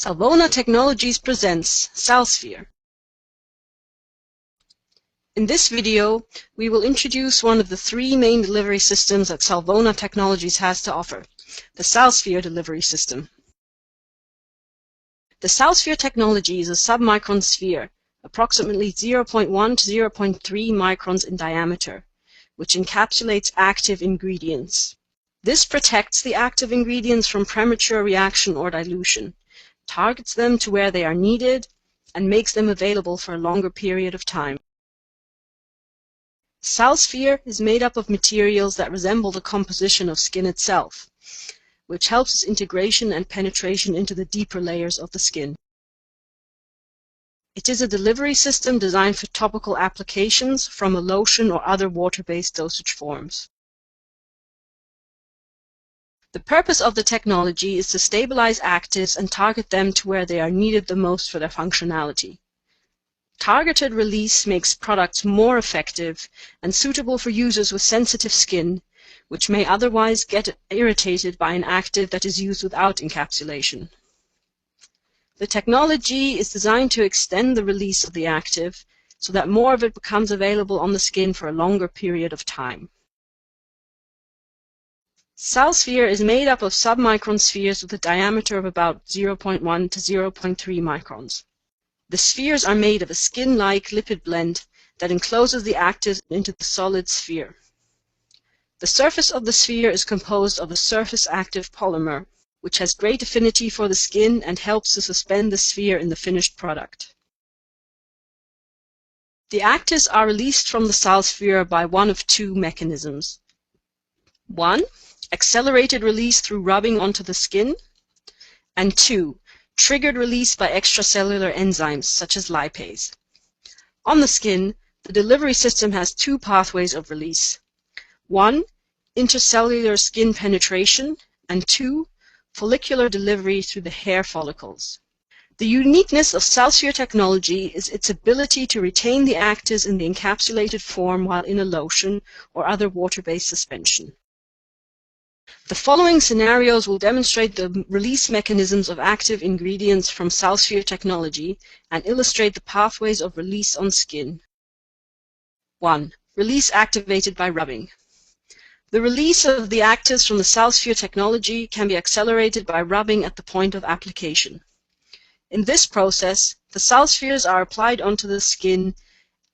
Salvona Technologies presents Salsphere. In this video, we will introduce one of the three main delivery systems that Salvona Technologies has to offer, the Salsphere delivery system. The Salsphere technology is a submicron sphere, approximately 0.1 to 0.3 microns in diameter, which encapsulates active ingredients. This protects the active ingredients from premature reaction or dilution, targets them to where they are needed, and makes them available for a longer period of time. Salsphere is made up of materials that resemble the composition of skin itself, which helps its integration and penetration into the deeper layers of the skin. It is a delivery system designed for topical applications from a lotion or other water-based dosage forms. The purpose of the technology is to stabilize actives and target them to where they are needed the most for their functionality. Targeted release makes products more effective and suitable for users with sensitive skin, which may otherwise get irritated by an active that is used without encapsulation. The technology is designed to extend the release of the active so that more of it becomes available on the skin for a longer period of time. Salsphere is made up of submicron spheres with a diameter of about 0.1 to 0.3 microns. The spheres are made of a skin-like lipid blend that encloses the actives into the solid sphere. The surface of the sphere is composed of a surface-active polymer, which has great affinity for the skin and helps to suspend the sphere in the finished product. The actives are released from the Salsphere by one of two mechanisms. 1. Accelerated release through rubbing onto the skin, and 2. Triggered release by extracellular enzymes such as lipase. On the skin, the delivery system has two pathways of release. 1. Intercellular skin penetration, and 2. Follicular delivery through the hair follicles. The uniqueness of Salsphere technology is its ability to retain the actives in the encapsulated form while in a lotion or other water-based suspension. The following scenarios will demonstrate the release mechanisms of active ingredients from Salsphere technology and illustrate the pathways of release on skin. 1. Release activated by rubbing. The release of the actives from the Salsphere technology can be accelerated by rubbing at the point of application. In this process, the Salspheres are applied onto the skin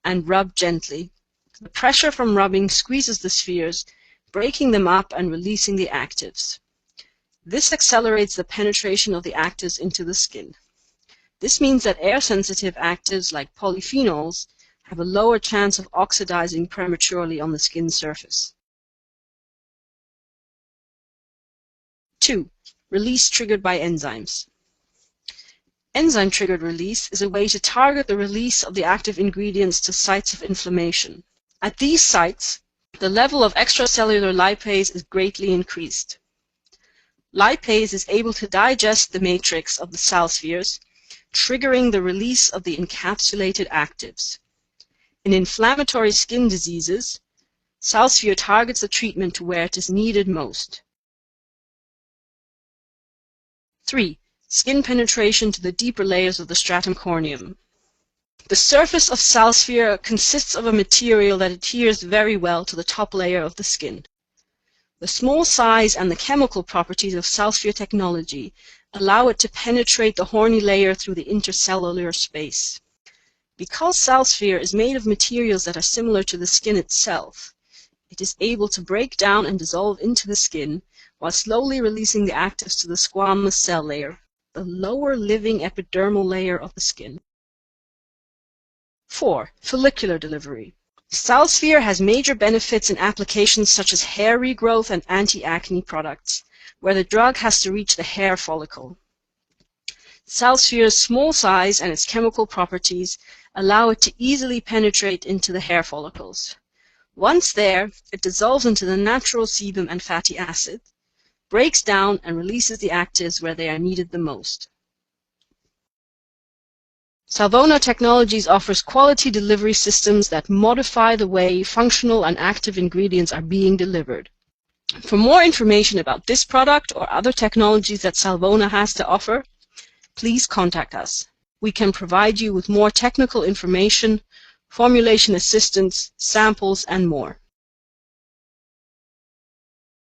and rubbed gently. The pressure from rubbing squeezes the spheres, breaking them up and releasing the actives. This accelerates the penetration of the actives into the skin. This means that air-sensitive actives like polyphenols have a lower chance of oxidizing prematurely on the skin surface. 2. Release triggered by enzymes. Enzyme-triggered release is a way to target the release of the active ingredients to sites of inflammation. At these sites, the level of extracellular lipase is greatly increased. Lipase is able to digest the matrix of the Salspheres, triggering the release of the encapsulated actives. In inflammatory skin diseases, Salsphere targets the treatment to where it is needed most. 3. Skin penetration to the deeper layers of the stratum corneum. The surface of Salsphere consists of a material that adheres very well to the top layer of the skin. The small size and the chemical properties of Salsphere technology allow it to penetrate the horny layer through the intercellular space. Because Salsphere is made of materials that are similar to the skin itself, it is able to break down and dissolve into the skin while slowly releasing the actives to the squamous cell layer, the lower living epidermal layer of the skin. 4. Follicular delivery. Salsphere has major benefits in applications such as hair regrowth and anti-acne products, where the drug has to reach the hair follicle. Salsphere's small size and its chemical properties allow it to easily penetrate into the hair follicles. Once there, it dissolves into the natural sebum and fatty acid, breaks down and releases the actives where they are needed the most. Salvona Technologies offers quality delivery systems that modify the way functional and active ingredients are being delivered. For more information about this product or other technologies that Salvona has to offer, please contact us. We can provide you with more technical information, formulation assistance, samples, and more.